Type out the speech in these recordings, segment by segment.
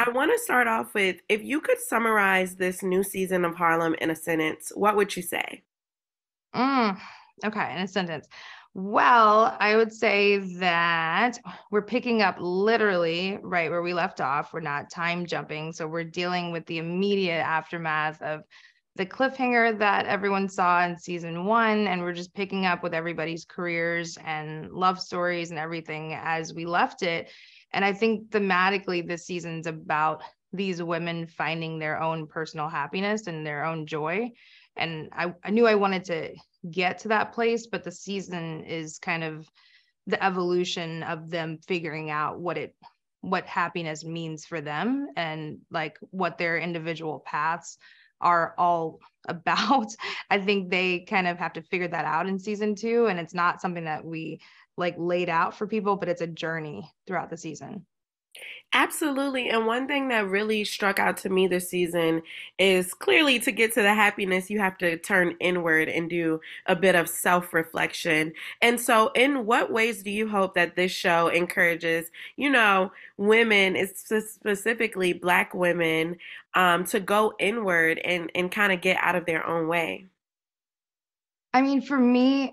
I want to start off with if you could summarize this new season of Harlem in a sentence, what would you say? Mm, okay, in a sentence. Well, I would say that we're picking up literally right where we left off. We're not time jumping. So we're dealing with the immediate aftermath of the cliffhanger that everyone saw in season one. And we're just picking up with everybody's careers and love stories and everything as we left it. And I think thematically, this season's about these women finding their own personal happiness and their own joy. And I knew I wanted to get to that place, but the season is kind of the evolution of them figuring out what happiness means for them and like what their individual paths are all about. I think they kind of have to figure that out in season two. And it's not something that we like laid out for people, but it's a journey throughout the season. Absolutely. And one thing that really struck out to me this season is clearly to get to the happiness, you have to turn inward and do a bit of self reflection. And so, in what ways do you hope that this show encourages, women, specifically Black women, to go inward and kind of get out of their own way? I mean, for me,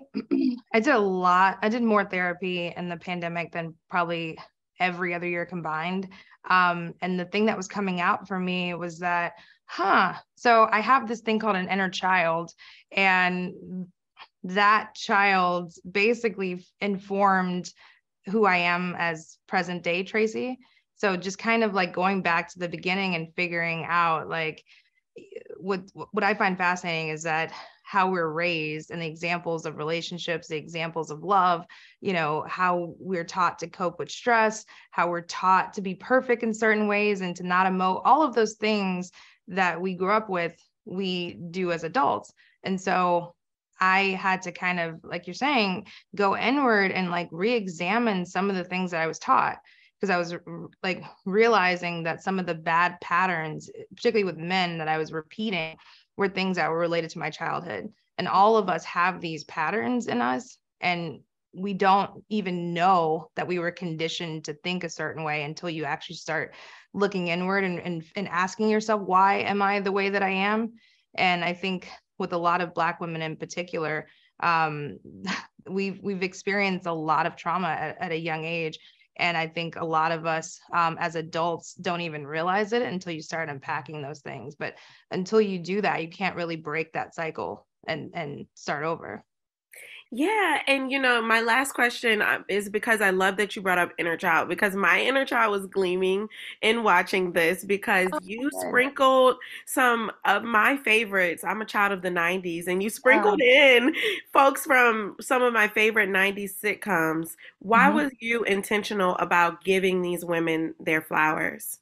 I did a lot. I did more therapy in the pandemic than probably every other year combined. And the thing that was coming out for me was that, so I have this thing called an inner child, and that child basically informed who I am as present day Tracy. So just kind of like going back to the beginning and figuring out like what I find fascinating is that how we're raised and the examples of relationships, the examples of love, how we're taught to cope with stress, how we're taught to be perfect in certain ways and to not emote, all of those things that we grew up with, we do as adults. And so I had to kind of, like you're saying, go inward and like re-examine some of the things that I was taught because I was like realizing that some of the bad patterns, particularly with men that I was repeating, were things that were related to my childhood. And all of us have these patterns in us. And we don't even know that we were conditioned to think a certain way until you actually start looking inward and asking yourself, why am I the way that I am? And I think with a lot of Black women in particular, um, we've experienced a lot of trauma at a young age. And I think a lot of us as adults don't even realize it until you start unpacking those things. But until you do that, you can't really break that cycle and start over. Yeah, and my last question is because I love that you brought up inner child because my inner child was gleaming in watching this because you Good. sprinkled some of my favorites. I'm a child of the 90s, and you Yeah. sprinkled in folks from some of my favorite 90s sitcoms. Why Mhm. was you intentional about giving these women their flowers?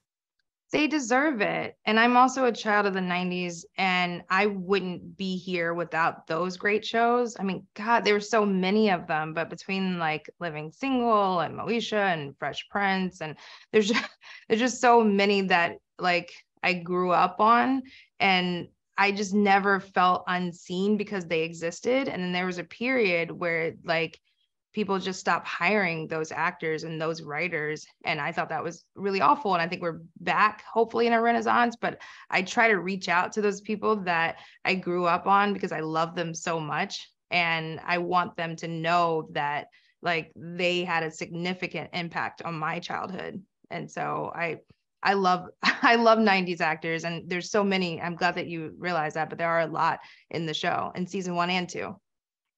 They deserve it. And I'm also a child of the 90s, and I wouldn't be here without those great shows. I mean, God, there were so many of them, but between like Living Single and Moesha and Fresh Prince, and there's just, there's just so many that like I grew up on, and I just never felt unseen because they existed. And then there was a period where like people just stop hiring those actors and those writers. And I thought that was really awful. And I think we're back, hopefully, in a renaissance. But I try to reach out to those people that I grew up on because I love them so much. And I want them to know that like they had a significant impact on my childhood. And so I love I love 90s actors, and there's so many. I'm glad that you realize that, but there are a lot in the show in season one and two.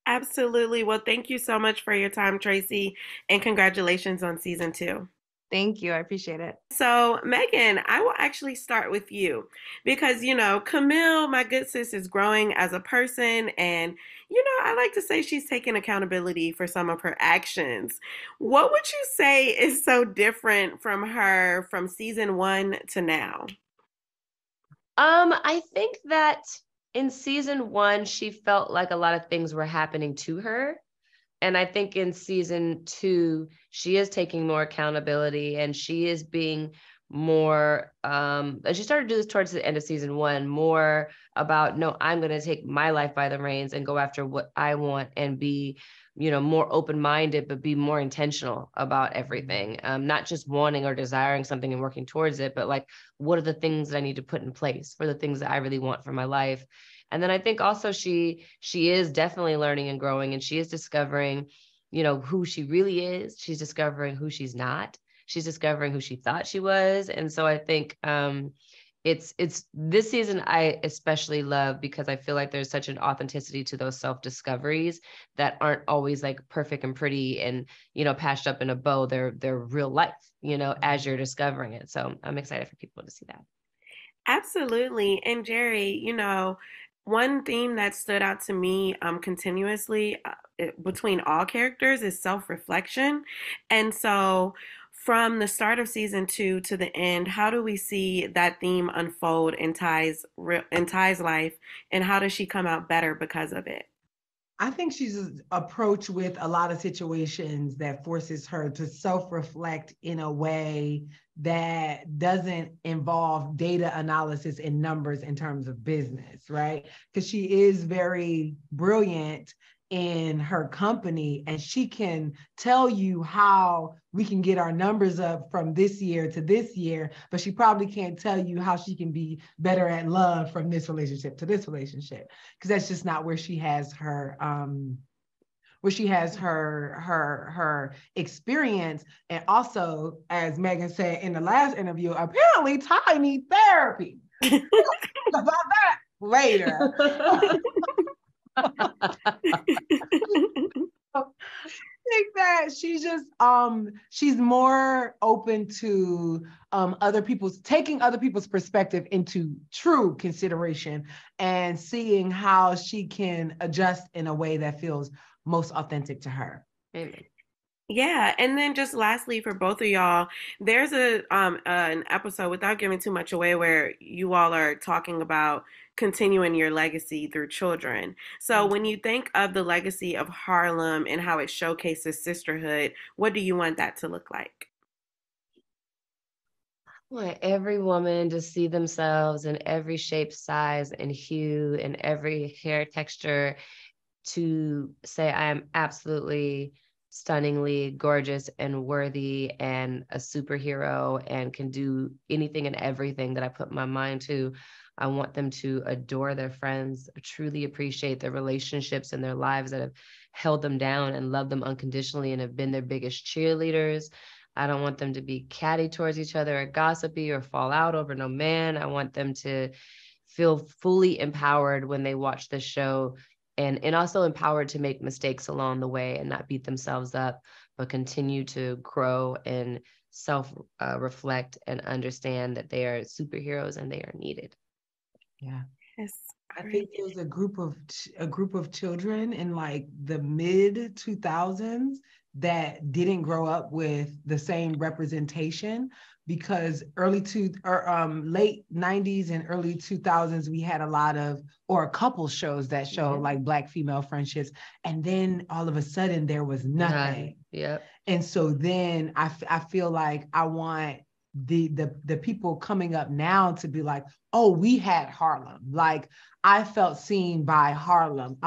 Absolutely. Well, thank you so much for your time, Tracy, and congratulations on season 2. Thank you. I appreciate it. So, Megan, I will actually start with you because, Camille, my good sis, is growing as a person. And, I like to say she's taking accountability for some of her actions. What would you say is so different from her from season 1 to now? I think that in season one, she felt like a lot of things were happening to her. And I think in season two, she is taking more accountability and she is being more, and she started to do this towards the end of season 1, more about, no, I'm going to take my life by the reins and go after what I want and be, more open-minded, but be more intentional about everything. Not just wanting or desiring something and working towards it, but like, what are the things that I need to put in place for the things that I really want for my life? And then I think also she is definitely learning and growing, and she is discovering, who she really is. She's discovering who she's not. She's discovering who she thought she was. And so I think it's this season I especially love, because I feel like there's such an authenticity to those self-discoveries that aren't always like perfect and pretty and, patched up in a bow. They're real life, as you're discovering it. So I'm excited for people to see that. Absolutely. And Jerry, one theme that stood out to me continuously between all characters is self-reflection. And so from the start of season 2 to the end, how do we see that theme unfold in Ty's life, and how does she come out better because of it? I think she's approached with a lot of situations that forces her to self-reflect in a way that doesn't involve data analysis and numbers in terms of business, right? Because she is very brilliant in her company, and she can tell you how we can get our numbers up from this year to this year, but she probably can't tell you how she can be better at love from this relationship to this relationship, because that's just not where she has her her experience. And also, as Meagan said in the last interview, apparently Ty needs therapy. About that later. I think that she's more open to taking other people's perspective into true consideration and seeing how she can adjust in a way that feels most authentic to her. Amen. Yeah, and then just lastly for both of y'all, there's an episode, without giving too much away, where you all are talking about continuing your legacy through children. So when you think of the legacy of Harlem and how it showcases sisterhood, what do you want that to look like? I want every woman to see themselves in every shape, size, and hue, and every hair texture, to say, I am absolutely stunningly gorgeous and worthy and a superhero and can do anything and everything that I put my mind to. I want them to adore their friends, truly appreciate their relationships and their lives that have held them down, and love them unconditionally and have been their biggest cheerleaders. I don't want them to be catty towards each other or gossipy or fall out over no man. I want them to feel fully empowered when they watch the show, and also empowered to make mistakes along the way and not beat themselves up, but continue to grow and self-reflect and understand that they are superheroes and they are needed. Yeah. Yes. I think there's a group of children in like the mid 2000s that didn't grow up with the same representation, because late 90s and early 2000s, we had a lot of, or a couple shows that show like Black female friendships. And then all of a sudden there was nothing. Yep. And so then I feel like I want the people coming up now to be like, oh, we had Harlem. Like, I felt seen by Harlem.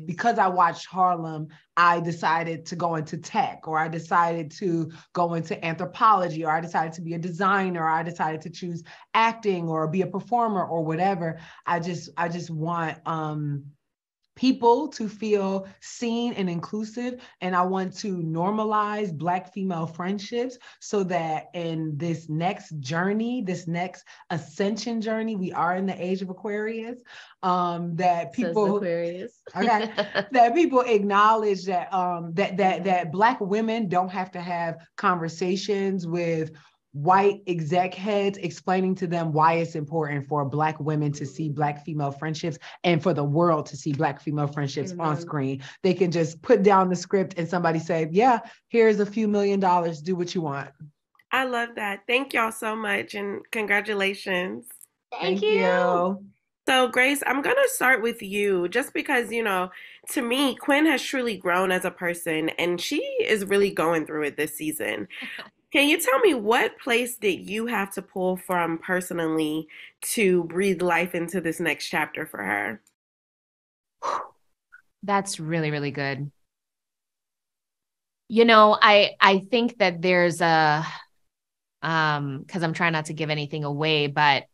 Because I watched Harlem, I decided to go into tech, or I decided to go into anthropology, or I decided to be a designer, or I decided to choose acting or be a performer or whatever. I just want people to feel seen and inclusive. And I want to normalize Black female friendships, so that in this next journey, this next ascension journey, we are in the age of Aquarius, that people, Aquarius. okay, that people acknowledge that that Black women don't have to have conversations with white exec heads explaining to them why it's important for Black women to see Black female friendships and for the world to see Black female friendships on screen. They can just put down the script and somebody say, yeah, here's a few $1 million, do what you want. I love that. Thank y'all so much, and congratulations. Thank you. So, Grace, I'm going to start with you, just because, to me, Quinn has truly grown as a person, and she is really going through it this season. Can you tell me what place did you have to pull from personally to breathe life into this next chapter for her? That's really, really good. You know, I think that there's a because I'm trying not to give anything away, but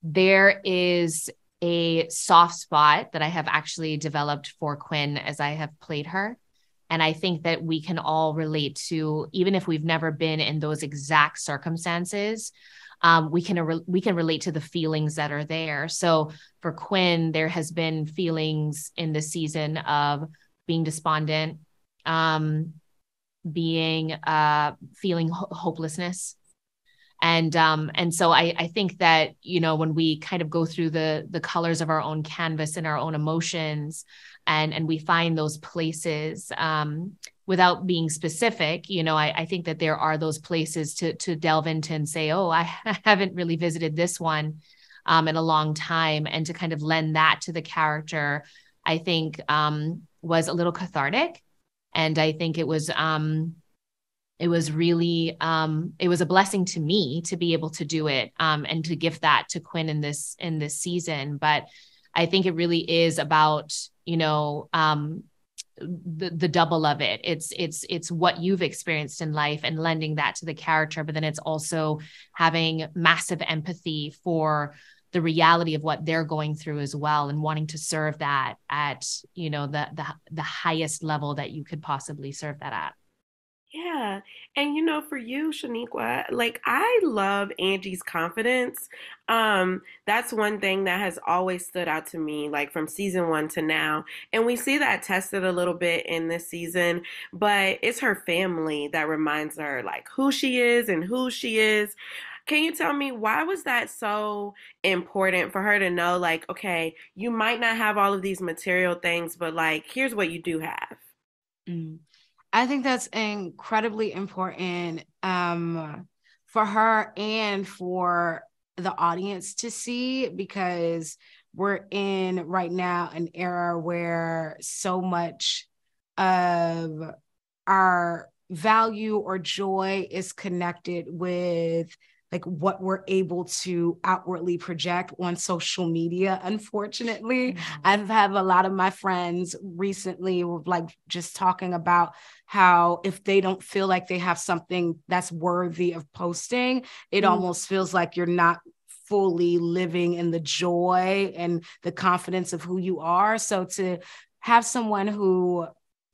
there is a soft spot that I have actually developed for Quinn as I have played her. And I think that we can all relate to, even if we've never been in those exact circumstances, we can relate to the feelings that are there. So for Quinn, there has been feelings in this season of being despondent, being feeling hopelessness. And so I think that, you know, when we kind of go through the colors of our own canvas and our own emotions, and we find those places, without being specific, you know, I think that there are those places to delve into and say, oh, I haven't really visited this one in a long time, and to kind of lend that to the character, I think was a little cathartic. And I think it was really it was a blessing to me to be able to do it, and to give that to Quinn in this season. But I think it really is about, you know, the double of it. It's what you've experienced in life and lending that to the character, but then it's also having massive empathy for the reality of what they're going through as well, and wanting to serve that at, you know, the highest level that you could possibly serve that at. Yeah. And you know, for you, Shaniqua, like I love Angie's confidence. That's one thing that has always stood out to me, like from season one to now. And we see that tested a little bit in this season, but it's her family that reminds her like who she is and who she is. Can you tell me why was that so important for her to know, like, okay, you might not have all of these material things, but like, here's what you do have? Mm. I think that's incredibly important for her and for the audience to see, because we're in right now an era where so much of our value or joy is connected with like what we're able to outwardly project on social media. Unfortunately, I've had a lot of my friends recently like just talking about how if they don't feel like they have something that's worthy of posting, it almost feels like you're not fully living in the joy and the confidence of who you are. So to have someone who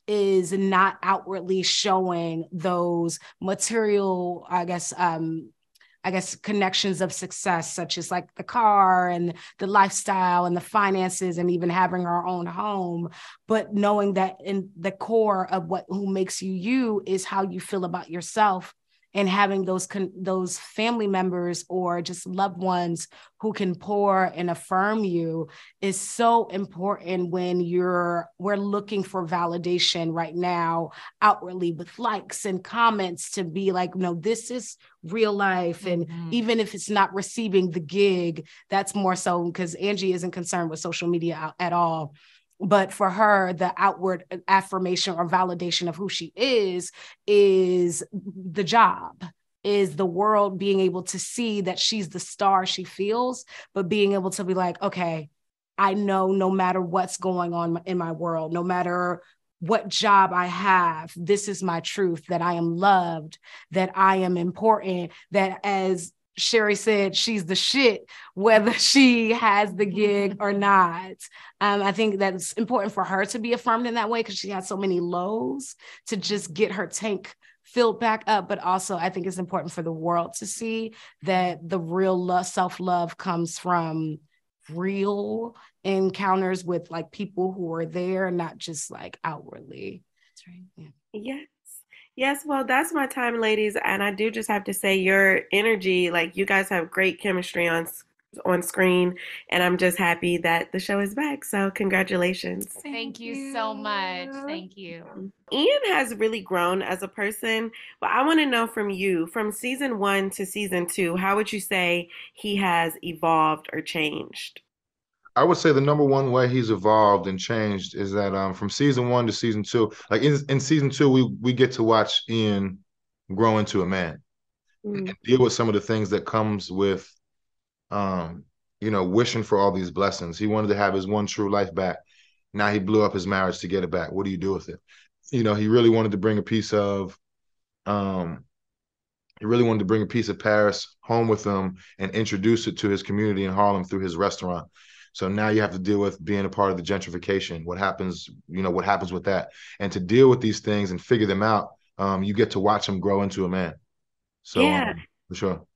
is not outwardly showing those material, I guess connections of success, such as like the car and the lifestyle and the finances and even having our own home, but knowing that in the core of who makes you you is how you feel about yourself, and having those family members or just loved ones who can pour and affirm you is so important when we're looking for validation right now outwardly with likes and comments to be like, no, this is real life. And even if it's not receiving the gig, that's more so because Angie isn't concerned with social media at all. But for her, the outward affirmation or validation of who she is the job, is the world being able to see that she's the star she feels, but being able to be like, okay, I know no matter what's going on in my world, no matter what job I have, this is my truth, that I am loved, that I am important, that as Sherry said, she's the shit, whether she has the gig or not. I think that's important for her to be affirmed in that way because she had so many lows to just get her tank filled back up. But also, I think it's important for the world to see that the real self-love comes from real encounters with like people who are there, not just like outwardly. That's right. Yeah. Yes. Yes, well, that's my time, ladies. And I do just have to say your energy, like you guys have great chemistry on screen, and I'm just happy that the show is back. So, congratulations. Thank you so much. Thank you. Ian has really grown as a person, but I want to know from you, from season 1 to season 2, how would you say he has evolved or changed? I would say the number one way he's evolved and changed is that from season 1 to season 2, like in season 2, we get to watch Ian grow into a man and Mm. deal with some of the things that comes with, wishing for all these blessings. He wanted to have his one true life back. Now he blew up his marriage to get it back. What do you do with it? He really wanted to bring a piece of, um, he really wanted to bring a piece of Paris home with him and introduce it to his community in Harlem through his restaurant. So now you have to deal with being a part of the gentrification. What happens with that? And to deal with these things and figure them out, you get to watch him grow into a man. So, Yeah. for sure.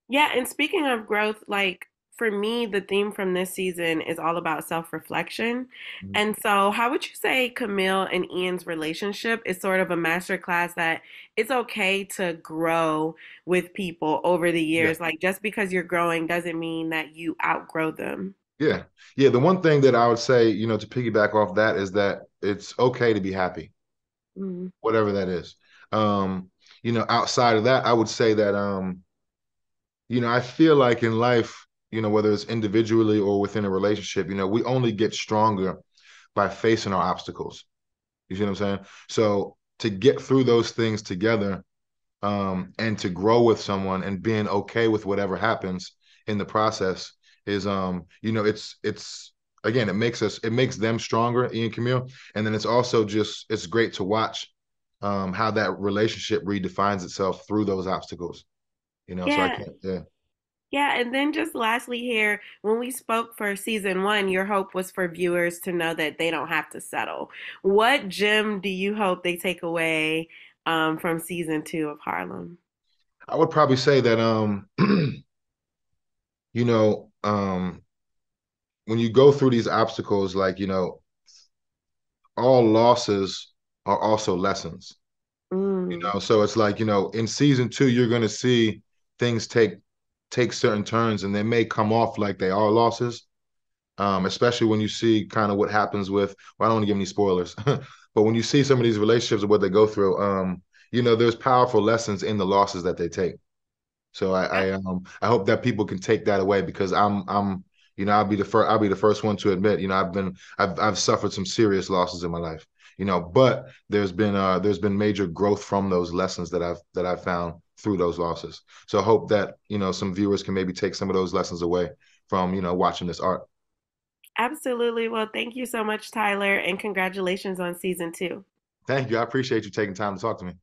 Yeah, and speaking of growth, like for me, the theme from this season is all about self-reflection. Mhm. And so, how would you say Camille and Ian's relationship is sort of a master class that it's okay to grow with people over the Yeah. years? Like just because you're growing doesn't mean that you outgrow them. Yeah. Yeah. The one thing that I would say, to piggyback off that is that it's okay to be happy, Mm. whatever that is. Um, outside of that, I would say that, I feel like in life, whether it's individually or within a relationship, we only get stronger by facing our obstacles. You see what I'm saying? So to get through those things together, and to grow with someone and being okay with whatever happens in the process is, it's again, it makes them stronger, Ian Camille, and then it's also just it's great to watch, how that relationship redefines itself through those obstacles. So I Yeah. can't, yeah. Yeah, and then just lastly here, when we spoke for season one, your hope was for viewers to know that they don't have to settle. What gem do you hope they take away from season two of Harlem? I would probably say that, you know, um, when you go through these obstacles, like, all losses are also lessons. Mm. So it's like, in season two, you're gonna see things take certain turns and they may come off like they are losses. Especially when you see kind of what happens with, well, I don't want to give any spoilers, but when you see some of these relationships and what they go through, there's powerful lessons in the losses that they take. So I hope that people can take that away because I'll be the first one to admit, I've suffered some serious losses in my life, but there's been major growth from those lessons that I've found through those losses. So I hope that, some viewers can maybe take some of those lessons away from, watching this art. Absolutely. Well, thank you so much, Tyler, and congratulations on season two. Thank you. I appreciate you taking time to talk to me.